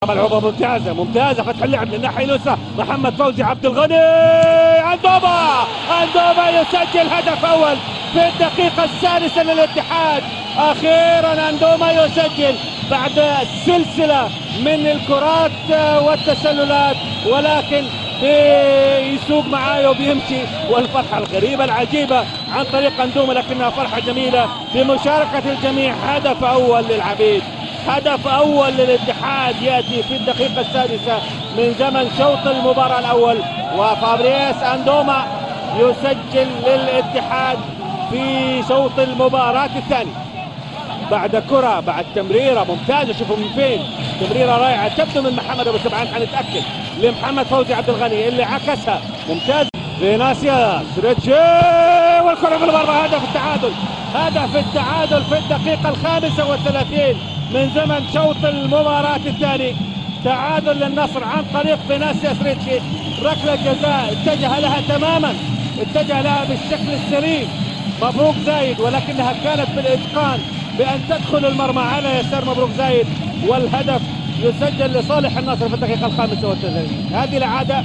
ملعوبة ممتازة ممتازة، فتح اللعب للناحية اليسرى، محمد فوزي عبد الغني، اندوما يسجل هدف أول في الدقيقة السادسة للاتحاد. أخيرا اندوما يسجل بعد سلسلة من الكرات والتسللات، ولكن يسوق معايا وبيمشي، والفرحة الغريبة العجيبة عن طريق اندوما، لكنها فرحة جميلة بمشاركة الجميع. هدف أول للعبيد، هدف أول للاتحاد يأتي في الدقيقة السادسة من زمن شوط المباراة الأول، وفابريس اندوما يسجل للاتحاد في شوط المباراة الثاني بعد كرة، بعد تمريرة ممتازة. شوفوا من فين تمريرة رائعة، تبدو من محمد أبو سبعان، حنتأكد، لمحمد فوزي عبد الغني اللي عكسها ممتاز. فيناسيوس ريتشي والكرة في المرمى، هدف التعادل، هدف التعادل في الدقيقة 35 من زمن شوط المباراة الثاني. تعادل للنصر عن طريق فيناسيوس ريتشي، ركلة جزاء اتجه لها تماما، اتجه لها بالشكل السليم مبروك زايد، ولكنها كانت بالإتقان بأن تدخل المرمى على يسار مبروك زايد، والهدف يسجل لصالح النصر في الدقيقة 35. هذه العادة.